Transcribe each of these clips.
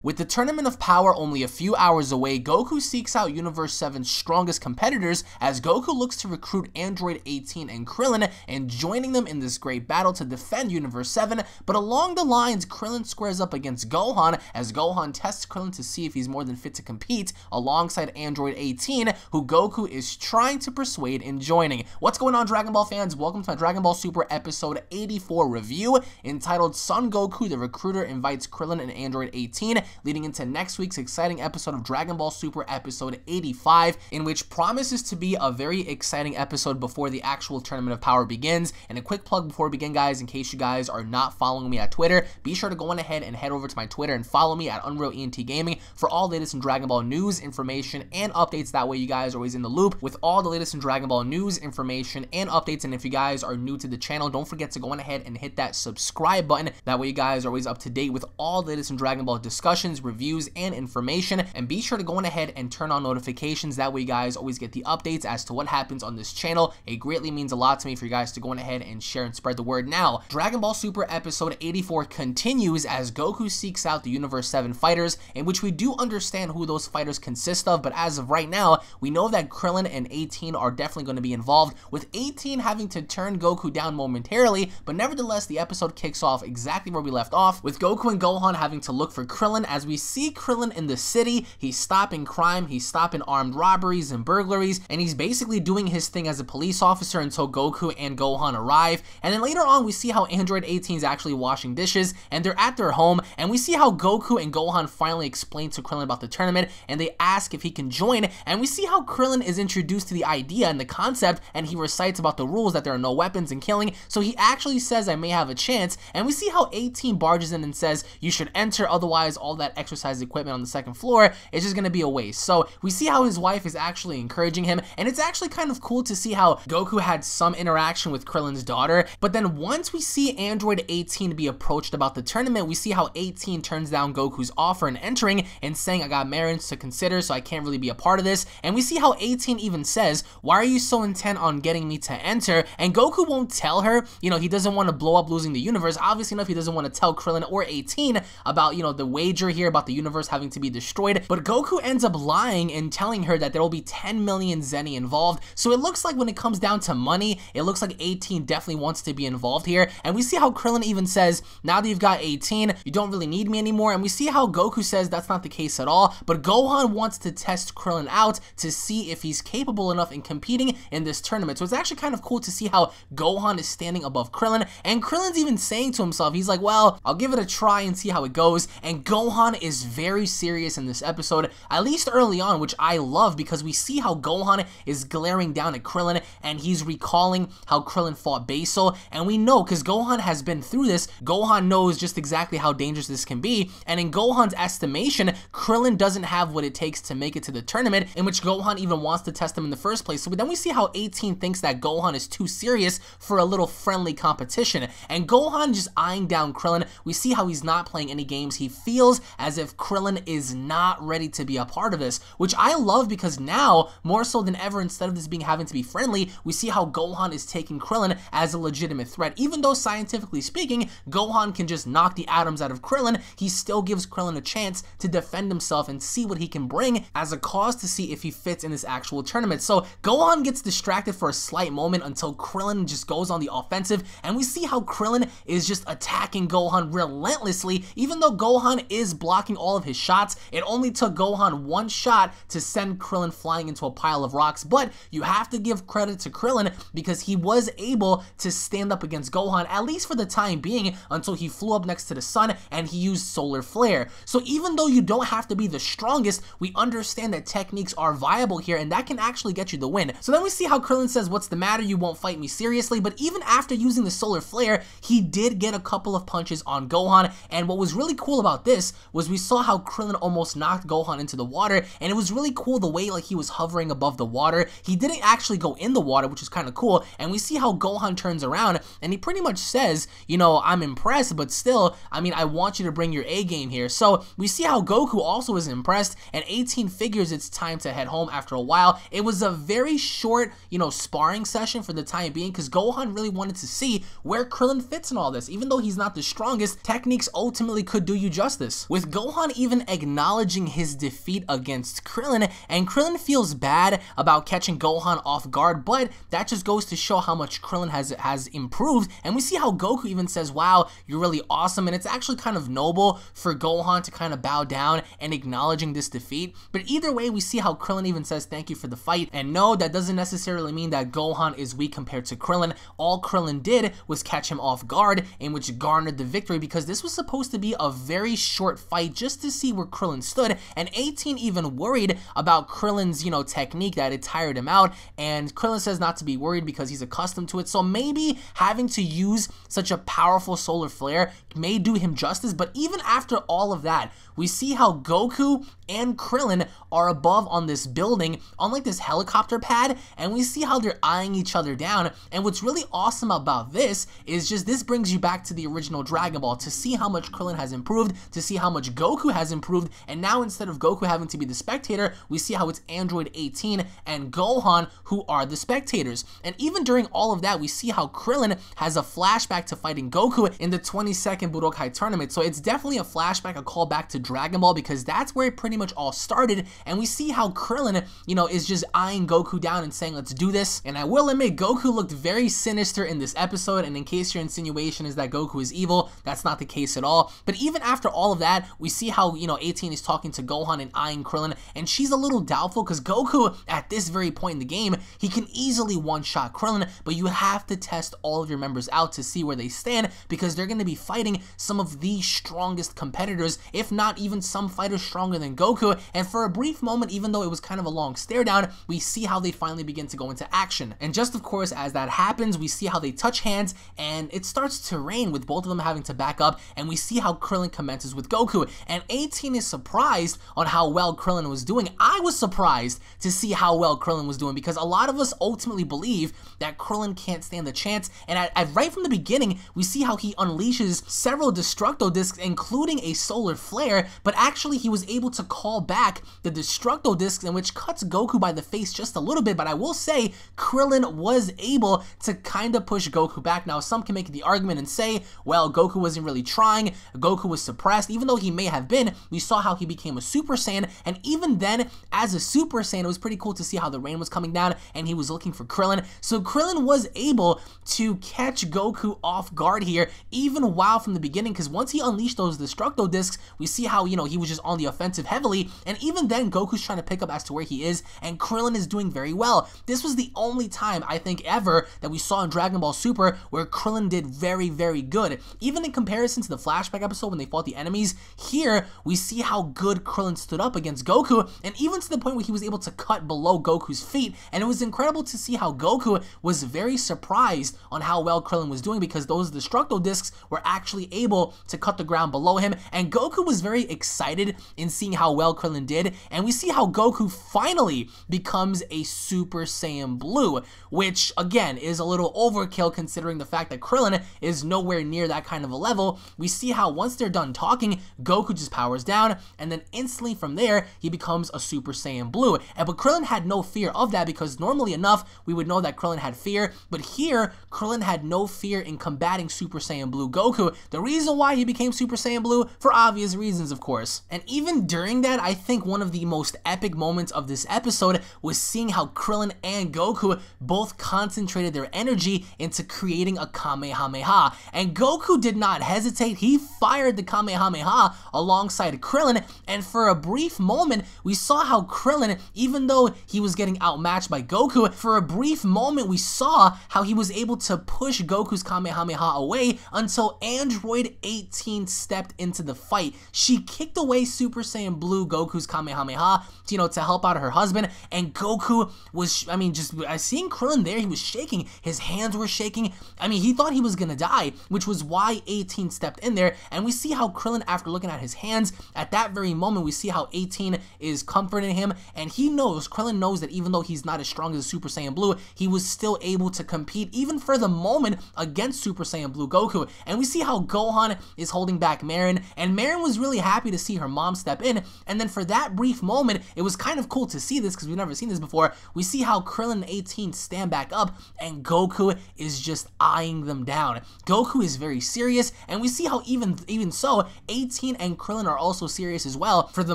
With the Tournament of Power only a few hours away, Goku seeks out Universe 7's strongest competitors as Goku looks to recruit Android 18 and Krillin and joining them in this great battle to defend Universe 7, but along the lines, Krillin squares up against Gohan as Gohan tests Krillin to see if he's more than fit to compete alongside Android 18, who Goku is trying to persuade in joining. What's going on, Dragon Ball fans? Welcome to my Dragon Ball Super episode 84 review entitled Son Goku the Recruiter Invites Krillin and Android 18, leading into next week's exciting episode of Dragon Ball Super episode 85, in which promises to be a very exciting episode before the actual Tournament of Power begins. And a quick plug before we begin, guys, in case you guys are not following me at Twitter, be sure to go on ahead and head over to my Twitter and follow me at UnrealEntGaming for all the latest in Dragon Ball news, information, and updates. That way you guys are always in the loop with all the latest in Dragon Ball news, information, and updates. And if you guys are new to the channel, don't forget to go on ahead and hit that subscribe button. That way you guys are always up to date with all the latest in Dragon Ball discussions, reviews, and information. And be sure to go on ahead and turn on notifications. That way you guys always get the updates as to what happens on this channel. It greatly means a lot to me for you guys to go on ahead and share and spread the word. Now, Dragon Ball Super episode 84 continues as Goku seeks out the Universe 7 fighters, in which we do understand who those fighters consist of, but as of right now, we know that Krillin and 18 are definitely going to be involved, with 18 having to turn Goku down momentarily, but nevertheless, the episode kicks off exactly where we left off, with Goku and Gohan having to look for Krillin as we see Krillin in the city. He's stopping crime, he's stopping armed robberies and burglaries, and he's basically doing his thing as a police officer until Goku and Gohan arrive. And then later on, we see how Android 18 is actually washing dishes, and they're at their home, and we see how Goku and Gohan finally explain to Krillin about the tournament, and they ask if he can join, and we see how Krillin is introduced to the idea and the concept, and he recites about the rules that there are no weapons and killing, so he actually says, I may have a chance. And we see how 18 barges in and says, you should enter, otherwise all that exercise equipment on the second floor is just gonna be a waste. So we see how his wife is actually encouraging him, and it's actually kind of cool to see how Goku had some interaction with Krillin's daughter. But then once we see Android 18 be approached about the tournament, we see how 18 turns down Goku's offer and entering and saying, I got marriage to consider, so I can't really be a part of this. And we see how 18 even says, why are you so intent on getting me to enter? And Goku won't tell her, you know, he doesn't want to blow up losing the universe. Obviously enough, he doesn't want to tell Krillin or 18 about, you know, the wager here about the universe having to be destroyed. But Goku ends up lying and telling her that there will be 10 million Zeni involved. So it looks like when it comes down to money, it looks like 18 definitely wants to be involved here. And we see how Krillin even says, now that you've got 18, you don't really need me anymore. And we see how Goku says that's not the case at all. But Gohan wants to test Krillin out to see if he's capable enough in competing in this tournament. So it's actually kind of cool to see how Gohan is standing above Krillin. And Krillin's even saying to himself, he's like, well, I'll give it a try and see how it goes. And Gohan is very serious in this episode, at least early on, which I love because we see how Gohan is glaring down at Krillin and he's recalling how Krillin fought Basal. And we know, because Gohan has been through this, Gohan knows just exactly how dangerous this can be. And in Gohan's estimation, Krillin doesn't have what it takes to make it to the tournament, in which Gohan even wants to test him in the first place. So then we see how 18 thinks that Gohan is too serious for a little friendly competition. And Gohan just eyeing down Krillin. We see how he's not playing any games. He feels as if Krillin is not ready to be a part of this, which I love because now, more so than ever, instead of this being having to be friendly, we see how Gohan is taking Krillin as a legitimate threat. Even though scientifically speaking, Gohan can just knock the atoms out of Krillin, he still gives Krillin a chance to defend himself and see what he can bring as a cause to see if he fits in this actual tournament. So Gohan gets distracted for a slight moment until Krillin just goes on the offensive, and we see how Krillin is just attacking Gohan relentlessly. Even though Gohan is blocking all of his shots, it only took Gohan one shot to send Krillin flying into a pile of rocks. But you have to give credit to Krillin because he was able to stand up against Gohan, at least for the time being, until he flew up next to the sun and he used solar flare. So even though you don't have to be the strongest, we understand that techniques are viable here, and that can actually get you the win. So then we see how Krillin says, what's the matter? You won't fight me seriously? But even after using the solar flare, he did get a couple of punches on Gohan. And what was really cool about this was we saw how Krillin almost knocked Gohan into the water, and it was really cool the way like he was hovering above the water. He didn't actually go in the water, which is kind of cool. And we see how Gohan turns around and he pretty much says, you know, I'm impressed, but still, I mean, I want you to bring your A game here. So we see how Goku also is impressed, and 18 figures it's time to head home after a while. It was a very short, you know, sparring session for the time being because Gohan really wanted to see where Krillin fits in all this. Even though he's not the strongest, techniques ultimately could do you justice. with Gohan even acknowledging his defeat against Krillin, and Krillin feels bad about catching Gohan off guard, but that just goes to show how much Krillin has improved, and we see how Goku even says, wow, you're really awesome, and it's actually kind of noble for Gohan to kind of bow down and acknowledging this defeat. But either way, we see how Krillin even says thank you for the fight, and no, that doesn't necessarily mean that Gohan is weak compared to Krillin. All Krillin did was catch him off guard, in which garnered the victory, because this was supposed to be a very short fight just to see where Krillin stood, and 18 even worried about Krillin's, technique, that it tired him out, and Krillin says not to be worried because he's accustomed to it, so maybe having to use such a powerful solar flare may do him justice. But even after all of that, we see how Goku and Krillin are above on this building, on like this helicopter pad, and we see how they're eyeing each other down. And what's really awesome about this is just this brings you back to the original Dragon Ball, to see how much Krillin has improved, to see how much Goku has improved, and now instead of Goku having to be the spectator, we see how it's Android 18 and Gohan who are the spectators. And even during all of that, we see how Krillin has a flashback to fighting Goku in the 22nd Budokai tournament. So it's definitely a flashback, a callback to Dragon Ball, because that's where it pretty much all started. And we see how Krillin, is just eyeing Goku down and saying, let's do this. And I will admit, Goku looked very sinister in this episode, and in case your insinuation is that Goku is evil, that's not the case at all. But even after all of that, we see how, 18 is talking to Gohan and eyeing Krillin, and she's a little doubtful because Goku, at this very point in the game, he can easily one-shot Krillin, but you have to test all of your members out to see where they stand, because they're going to be fighting some of the strongest competitors, if not even some fighters stronger than Goku. And for a brief moment, even though it was kind of a long stare down, we see how they finally begin to go into action. And just of course, as that happens, we see how they touch hands, and it starts to rain with both of them having to back up, and we see how Krillin commences with Goku, and 18 is surprised on how well Krillin was doing. I was surprised to see how well Krillin was doing, because a lot of us ultimately believe that Krillin can't stand the chance, and right from the beginning, we see how he unleashes several Destructo Discs, including a solar flare, but actually he was able to call back the Destructo Discs, in which cuts Goku by the face just a little bit. But I will say, Krillin was able to kind of push Goku back. Now, some can make the argument and say, well, Goku wasn't really trying, Goku was suppressed, even though he may have been. We saw how he became a Super Saiyan, and even then, as a Super Saiyan, it was pretty cool to see how the rain was coming down, and he was looking for Krillin. So Krillin was able to catch Goku off guard here, even while from the beginning, because once he unleashed those Destructo Discs, we see how, he was just on the offensive heavily, and even then, Goku's trying to pick up as to where he is, and Krillin is doing very well. This was the only time, I think, ever that we saw in Dragon Ball Super where Krillin did very, very good. Even in comparison to the flashback episode when they fought the enemies, here we see how good Krillin stood up against Goku, and even to the point where he was able to cut below Goku's feet. And it was incredible to see how Goku was very surprised on how well Krillin was doing, because those Destructo Discs were actually able to cut the ground below him, and Goku was very excited in seeing how well Krillin did. And we see how Goku finally becomes a Super Saiyan Blue, which again is a little overkill considering the fact that Krillin is nowhere near that kind of a level. We see how once they're done talking, Goku just powers down, and then instantly from there he becomes a Super Saiyan Blue. But Krillin had no fear of that, because normally enough we would know that Krillin had fear, but here Krillin had no fear in combating Super Saiyan Blue Goku. The reason why he became Super Saiyan Blue, for obvious reasons, of course. And even during that, I think one of the most epic moments of this episode was seeing how Krillin and Goku both concentrated their energy into creating a Kamehameha, and Goku did not hesitate. He fired the Kamehameha alongside Krillin, and for a brief moment we saw how Krillin, even though he was getting outmatched by Goku, for a brief moment we saw how he was able to push Goku's Kamehameha away until Android 18 stepped into the fight. She kicked away Super Saiyan Blue Goku's Kamehameha, to help out her husband, and Goku was, just seeing Krillin there, he was shaking, his hands were shaking. He thought he was gonna die, which was why 18 stepped in there. And we see how Krillin, after looking at his hands, at that very moment, we see how 18 is comforting him, and Krillin knows that even though he's not as strong as Super Saiyan Blue, he was still able to compete, even for the moment, against Super Saiyan Blue Goku. And we see how Gohan is holding back Marin, and Marin was really happy to see her mom step in. And then for that brief moment, it was kind of cool to see this, because we've never seen this before. We see how Krillin and 18 stand back up, and Goku is just eyeing them down. Goku is very serious, and we see how even so, 18 18 and Krillin are also serious as well. For the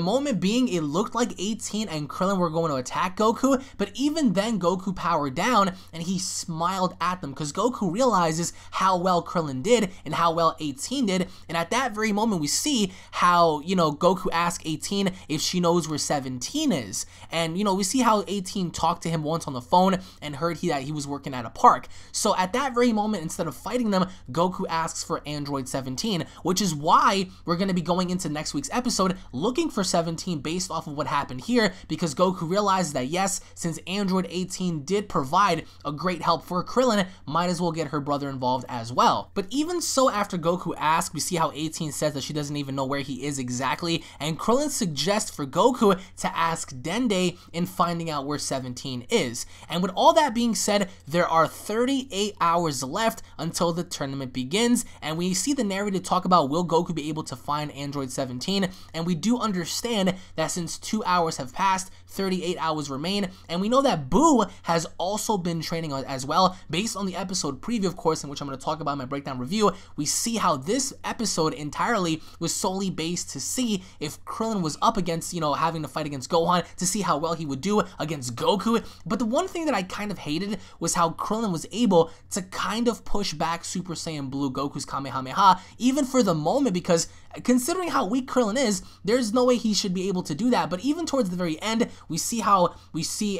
moment being, it looked like 18 and Krillin were going to attack Goku, but even then Goku powered down and he smiled at them because Goku realizes how well Krillin did and how well 18 did. And at that very moment, we see how, Goku asked 18 if she knows where 17 is. And, we see how 18 talked to him once on the phone and heard that he was working at a park. So at that very moment, instead of fighting them, Goku asks for Android 17, which is why we're going to be going into next week's episode looking for 17 based off of what happened here, because Goku realizes that yes, since Android 18 did provide a great help for Krillin, might as well get her brother involved as well. But even so, after Goku asks, we see how 18 says that she doesn't even know where he is exactly, and Krillin suggests for Goku to ask Dende in finding out where 17 is. And with all that being said, there are 38 hours left until the tournament begins, and we see the narrator talk about will Goku be able to find Android 17, and we do understand that since 2 hours have passed, 38 hours remain, and we know that Boo has also been training as well. Based on the episode preview, of course, in which I'm going to talk about in my breakdown review, we see how this episode entirely was solely based to see if Krillin was up against, having to fight against Gohan, to see how well he would do against Goku. But the one thing that I kind of hated was how Krillin was able to kind of push back Super Saiyan Blue Goku's Kamehameha, even for the moment, because considering how weak Krillin is, there's no way he should be able to do that. But even towards the very end, we see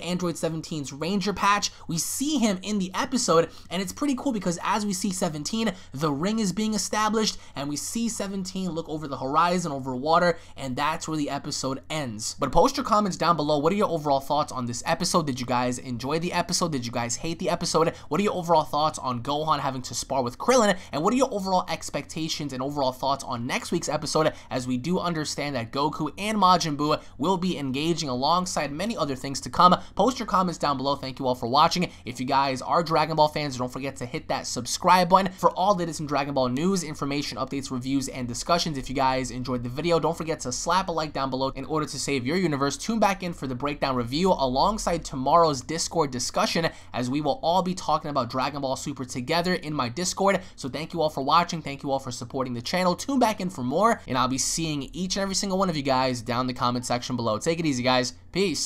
Android 17's Ranger patch. We see him in the episode, and it's pretty cool because as we see 17, the ring is being established, and we see 17 look over the horizon, over water, and that's where the episode ends. But post your comments down below. What are your overall thoughts on this episode? Did you guys enjoy the episode? Did you guys hate the episode? What are your overall thoughts on Gohan having to spar with Krillin? And what are your overall expectations and overall thoughts on next week's episode, as we do understand that Goku and Majin Buu will be engaging alongside many other things to come? Post your comments down below. Thank you all for watching. If you guys are Dragon Ball fans, don't forget to hit that subscribe button for all latest in Dragon Ball news, information, updates, reviews, and discussions. If you guys enjoyed the video, don't forget to slap a like down below in order to save your universe. Tune back in for the breakdown review alongside tomorrow's Discord discussion, as we will all be talking about Dragon Ball Super together in my Discord. So thank you all for watching. Thank you all for supporting the channel. Tune back in for more, and I'll be seeing each and every single one of you guys down in the comment section below. Take it easy, guys. Peace.